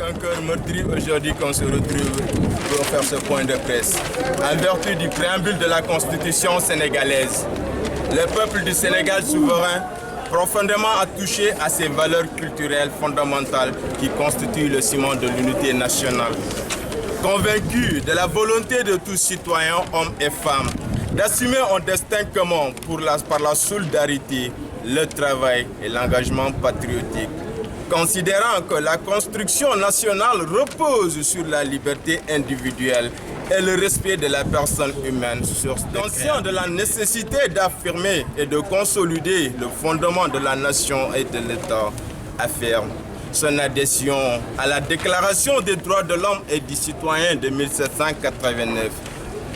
un cœur meurtri aujourd'hui qu'on se retrouve pour faire ce point de presse. En vertu du préambule de la Constitution sénégalaise, le peuple du Sénégal souverain profondément attouché à ces valeurs culturelles fondamentales qui constituent le ciment de l'unité nationale. Convaincu de la volonté de tous citoyens, hommes et femmes, d'assumer un destin commun par la solidarité, le travail et l'engagement patriotique. Considérant que la construction nationale repose sur la liberté individuelle et le respect de la personne humaine, conscient de la nécessité d'affirmer et de consolider le fondement de la nation et de l'État, affirme son adhésion à la Déclaration des droits de l'homme et du citoyen de 1789,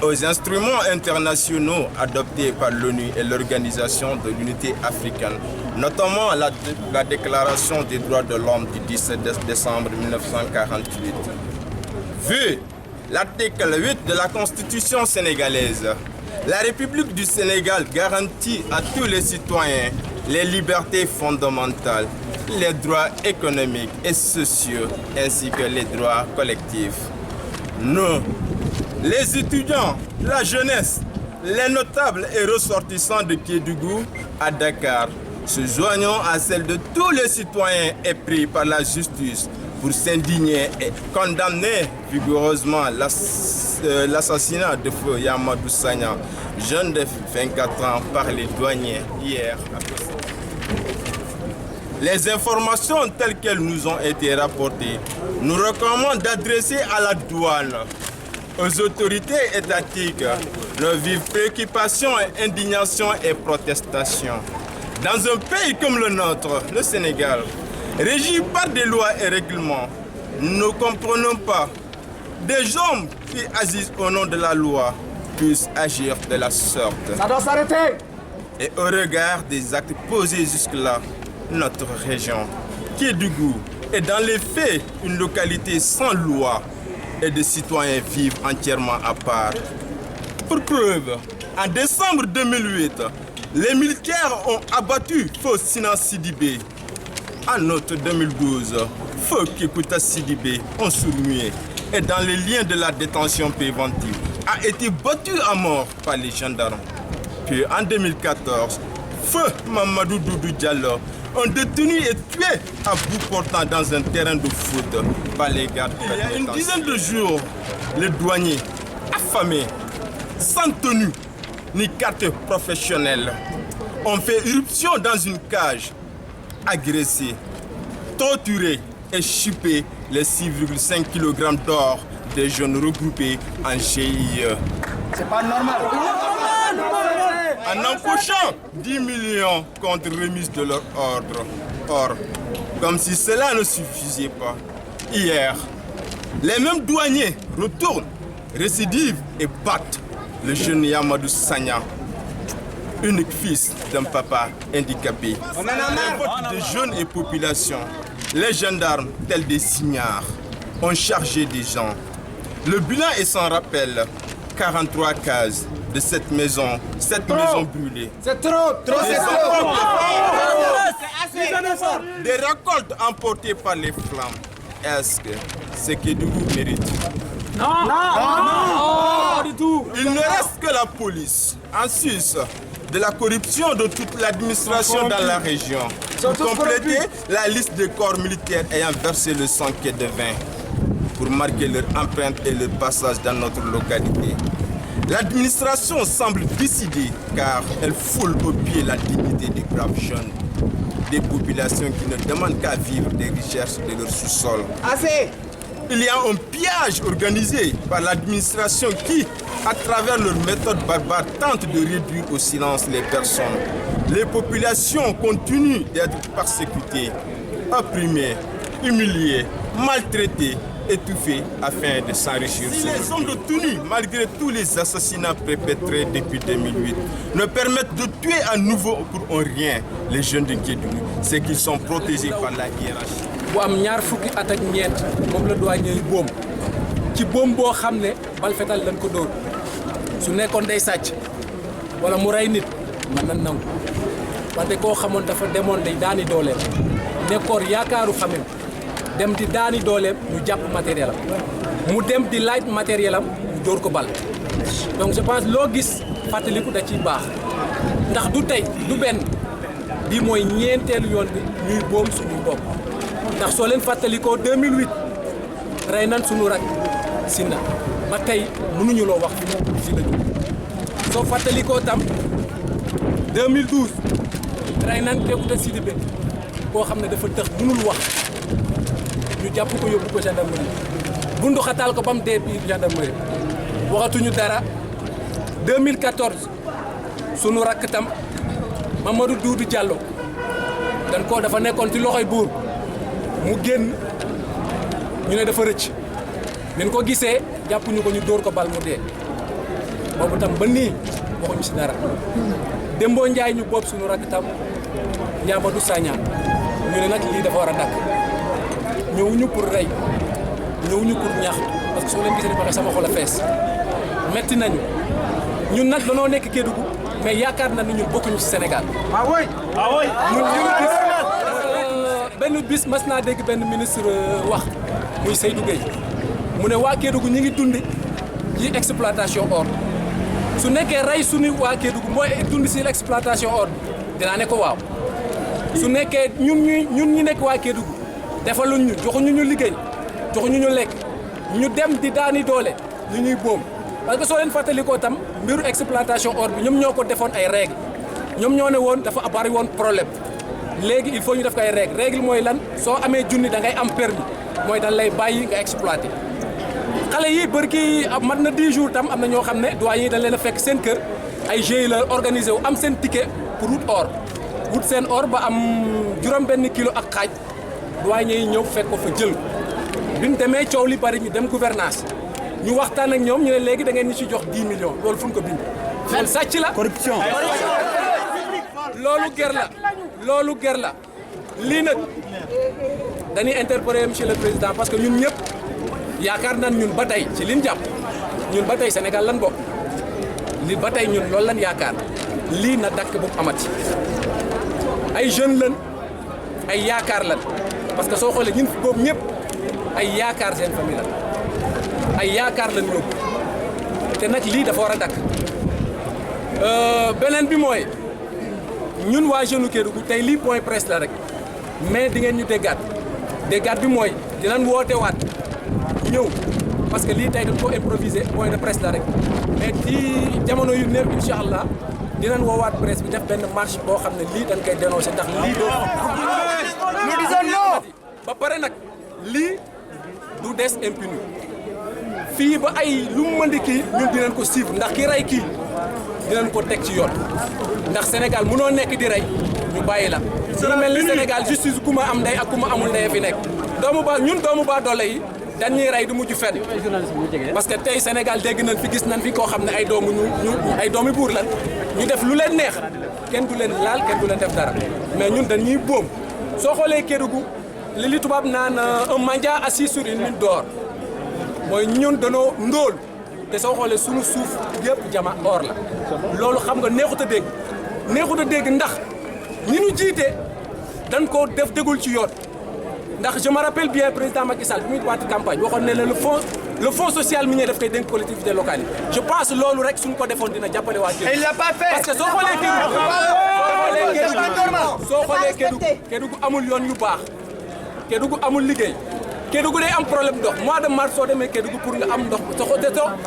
aux instruments internationaux adoptés par l'ONU et l'Organisation de l'Unité africaine, notamment la Déclaration des droits de l'homme du 17 décembre 1948. Vu l'article 8 de la Constitution sénégalaise, la République du Sénégal garantit à tous les citoyens les libertés fondamentales, les droits économiques et sociaux, ainsi que les droits collectifs. Nous, les étudiants, la jeunesse, les notables et ressortissants de Kédougou à Dakar, se joignons à celle de tous les citoyens épris par la justice pour s'indigner et condamner vigoureusement l'assassinat de feu Yamadou Sagna, jeune de 24 ans, par les douaniers hier. Les informations telles qu'elles nous ont été rapportées nous recommandent d'adresser à la douane, aux autorités étatiques, nos vives préoccupations, indignations et protestations. Dans un pays comme le nôtre, le Sénégal, régi par des lois et règlements, nous ne comprenons pas des hommes qui agissent au nom de la loi puissent agir de la sorte. Ça doit s'arrêter! Et au regard des actes posés jusque-là, notre région, Kédougou, est dans les faits une localité sans loi et des citoyens vivent entièrement à part. Pour preuve, en décembre 2008, les militaires ont abattu Feu Sinan Sidibé. En août 2012, Feu Kekuta Sidibé, un sourd-muet, et dans les liens de la détention préventive, a été battu à mort par les gendarmes. Puis en 2014, Feu Mamadou Doudou Diallo, un détenu est tué à bout portant dans un terrain de foot par les gardes. Il y a une dizaine de jours, les douaniers, affamés, sans tenue ni carte professionnelle, ont fait irruption dans une cage, agressé, torturé et chipé les 6,5 kg d'or des jeunes regroupés en GIE. C'est pas normal. En empochant 10 millions contre remise de leur ordre. Or, comme si cela ne suffisait pas, hier, les mêmes douaniers retournent, récidivent et battent le jeune Yamadou Sagna, unique fils d'un papa handicapé. Les jeunes et populations, les gendarmes, tels des signares, ont chargé des gens. Le bilan est sans rappel, 43 cases de cette maison brûlée. C'est trop, c'est trop. Des récoltes emportées par les flammes. Est-ce que c'est Kédougou mérite? Non, pas du tout. Il ne reste que la police, en sus de la corruption de toute l'administration dans la région, pour compléter la liste des corps militaires ayant versé le sang qu'est de vin, pour marquer leur empreinte et leur passage dans notre localité. L'administration semble décidée car elle foule au pied la dignité des braves jeunes, des populations qui ne demandent qu'à vivre des richesses de leur sous-sol. Assez! Il y a un pillage organisé par l'administration qui, à travers leurs méthodes barbares, tente de réduire au silence les personnes. Les populations continuent d'être persécutées, opprimées, humiliées, maltraitées, étouffées afin de s'enrichir. Si les hommes de tenue, malgré tous les assassinats perpétrés depuis 2008, ne permettent de tuer à nouveau pour un rien les jeunes de Kédougou, c'est qu'ils sont protégés par la hiérarchie. bu am ñaar fukki at ak ñeent moom la douanier boom ci boom boo xam ne bal fetal lañ ko dóor su nekkoon day sàcc wala mu rey nit mën na nangu wante koo xamoon dafa demoon day daani dooleem nekkoon yaakaaru xamem dem di daani dooleem ñu jàpp matériel am mu dem di laaj matériel am ñu dóor ko bal donc je pense loo gis fàttaliku da ciy baax ndax du tey du benn bii mooy ñeenteelu yoon bi ñuy boom suñuy bopp ndax soo leen fàttalikoo 2008 rey nan suñu rak Sinda ba tey mënuñu loo wax fi la jóg soo fàttalikoo tam 2012 rey nan Kékouta Sidibé koo xam ne dafa tëx mënul wax ñu jàpp ko yóbbu ko gendarmerie bundu xataal ko ba mu dee biir gendarmerie waxatuñu dara 2014 sunu rakk tam Mamadou Doudou Diallo dafa nekkoon ci loxoy buur mu génn ñu ne dafa rëcc bi ñu ko gisee jàppuñu ko ñu dóor ko bal mu dee boobu tam ba nii waxuñu si dara Dembo Ndiaye ñu boob sunu rakk tam Ndiamadou Sagna ñu ne nag lii dafa war a dakk ñëwuñu pour rey ñëwuñu pour ñax parce que soo leen gisee dafa sama xol a fees metti nañu ñun nag danoo nekk Kédougou mais yaakaar na ni ñun bokkuñu ci Sénégal. Ah oui. Ah oui. ñun benn bis mas naa dégg benn ministre wax muy Seydou Gueye mu ne waa Kédougou ñi ngi dund ci exploitation or su nekkee rey suñu waa Kédougou mooy dund ci exploitation or dinaa ne ko waaw su nekkee ñun ñi nekk waa Kédougou defaluñ ñu joxuñu ñu liggéey joxuñu ñu lekk ñu dem di daani doole ñu ñuy boom parce que soo leen fàttalikoo tam mbiru exploitation or bi ñoom ñoo ko defoon ay règle ñoom ñoo ne woon dafa bari woon problème léegi il faut ñu def ko ay règle mooy lan soo amee junni da ngay am permis mooy dañ lay bàyyi nga exploité xale yi bërki mat na 10 jours tam am na ñoo xam ne doyen yi dañ leen a fekk seen kër ay GIE la organisé wu am seen ticket pour wut or wut seen or ba am juróom-benn kilo ak xaaj doyen yi ñëw fekk ko fa jël bi ñu demee coow li bari ñu dem gouvernance ñu waxtaan ak ñoom ñu ne léegi da ngeen ñu ci jox 10 millions loolu fu ñu ko bind. loolu sàcc la Corruption. loolu ger la lii nag dañuy interpeller monsieur le président parce que ñun ñëpp yaakaar nan ñun ba tey ci liñ jàpp ñun ba tey Sénégal lan bokk li ba tey ñun loolu lan yaakaar lii na dakk bu amati ay jeunes lan ay yaakaar lan parce que soo xoolee ñun boobu ñëpp ay yaakaar seen famille la ay yaakaar lan yóbbu te nag lii dafa war a dakk beneen bi mooy ñun waa jeune Kédougou tey lii point presse la rek mais di ngeen ñu déggaat bi mooy dinañ woote waat ñëw parce que lii tey dañ ko improviser point de presse la rek mais ci jamono yu néew incha allah dinañ woowaat presse bi def benn marche boo xam ne lii dañ koy dénoncer ndax lii doo Nous disons non. ba pare nag lii du des impuni fii ba ay lu mu mën di kii ñun dinañ ko suivre ndax ki rey kii dinañ ko teg ci yoon ndax Sénégal mënoo nekk di rey ñu bàyyi la su mel ni Sénégal justice ku ma am ndey ak ku ma amul ndey fi nekk ñun doomu baa doole yi dañuy rey du mujj fenn parce que tey Sénégal dégg nañ fi gis nañ fi koo xam ne ay doomi buur lan ñu def lu leen neex kenn du leen laal kenn du leen def dara mais ñun dañuy boom soo xoolee Kédougou li tubaab naan un mendiant assis sur une mine d'or mooy ñun danoo ndóol te soo xoolee suñu suuf yëpp jama or la loolu xam nga neexut a dégg ndax ñi ñu jiite dañ ko def dégul ci yoon ndax je me rappelle bien président Macky Sall bi muy waat campagne waxoon ne le fonds social minier daf koy dénk collectivité locale yi je pense loolu rek suñu ko defoon dina jàppale waa Kédougou. Il l'a pas fait. parce que soo xoolee Kédougou amul yoon yu baax Kédougou amul liggéey Kédougou day am problème ndox mois de mars soo demee Kédougou pour nga am ndox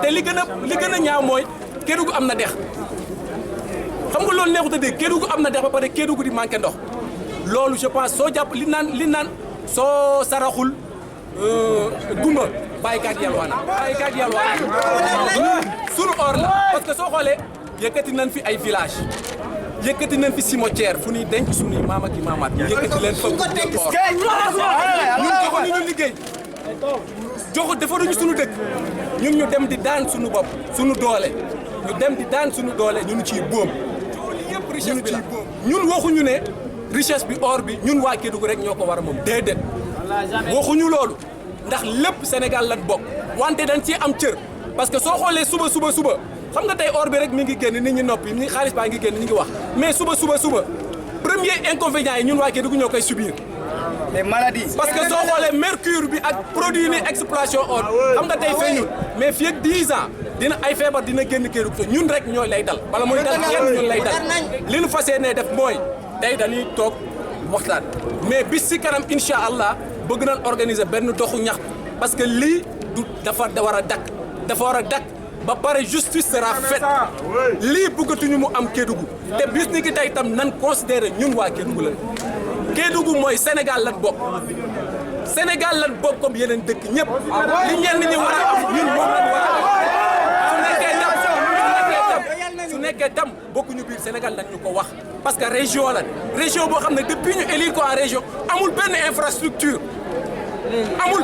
te li gën a ñaaw mooy Kédougou am na dex xam nga loolu neexut a dégg Kédougou am na dex ba pare Kédougou di manqué ndox loolu je pense soo jàpp li naan soo saraxul gumba bàyyikaat yalwaana sunu or la parce que soo xoolee yëkkati nañ fi ay village yëkkati nañ fi cimetière fu ñuy denc suñuy maam ak i maamaat yëkkati leen fa ñun joxuñu ñu liggéey defaruñu suñu dëkk ñun ñu dem di daan suñu bopp suñu doole ñu dem di daan suñu doole ñu ciy boom yëpp richesse bi la ñun waxuñu ne richesse bi or bi ñun waa Kédougou rek ñoo ko war a moom déedéet waxuñu loolu ndax lépp Sénégal lan bokk wante dañ ci am cër parce que soo xoolee suba xam nga tey or bi rek mi ngi génn nit ñi noppi ni xaalis baa ngi génn ñu ngi wax mais suba premier inconvénient yi ñun waa Kédougou ñoo koy subir les maladies. parce que soo xoolee mercure bi ak produit ni exploitation or xam nga tey feeñul mais fii ak 10 ans dina ay feebar dina génn Kédougou te ñun rek ñooy lay dal bala mooy dal kenn ñun lay dal li ñu fas yéenee def mooy tey dañuy toog waxtaan mais bis si kanam incha allah bëgg nañ organiser benn doxu ñax parce que lii du dafa war a dakk dafa war a dakk ba pare justice sera faite lii bëggatuñu mu am Kédougou te bis ni ki tey tam nan considérer ñun waa Kédougou la Kédougou mooy Sénégal lan bokk Sénégal lan bokk comme yeneen dëkk ñëpp li ñenn ñi war a am ñun moom lañ war a su nekkee tam bokkuñu biir Sénégal lañ ñu ko wax parce que région la région boo xam ne depuis ñu élire ko en région amul benn infrastructure amul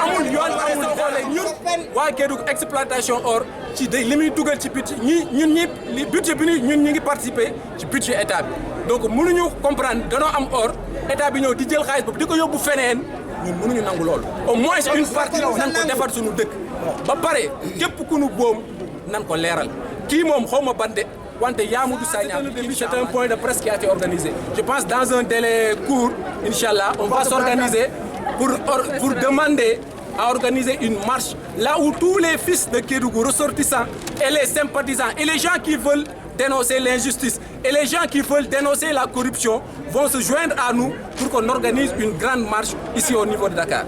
amul yoon amul doole ñun waa Kédougou exploitation or ci day li muy dugal ci budget ñi budget bi ñun ñu ngi participer ci budget état bi donc mënuñu comprendre danoo am or état bi ñëw di jël xaalis boobu di ko yóbbu feneen ñun mënuñu nangu loolu au moins une partie nan ko defar suñu dëkk ba pare képp ku nu boom nan ko leeral kii moom xaw ma bande wante Yamoudou Sagna c'est un point de presse qui a été organisé je pense dans un délai court inchallah on va s'organiser pour demander à organiser une marche là où tous les fils de Kédougou ressortissants et les sympathisants et les gens qui veulent dénoncer l'injustice et les gens qui veulent dénoncer la corruption vont se joindre à nous pour qu'on organise une grande marche ici au niveau de Dakar.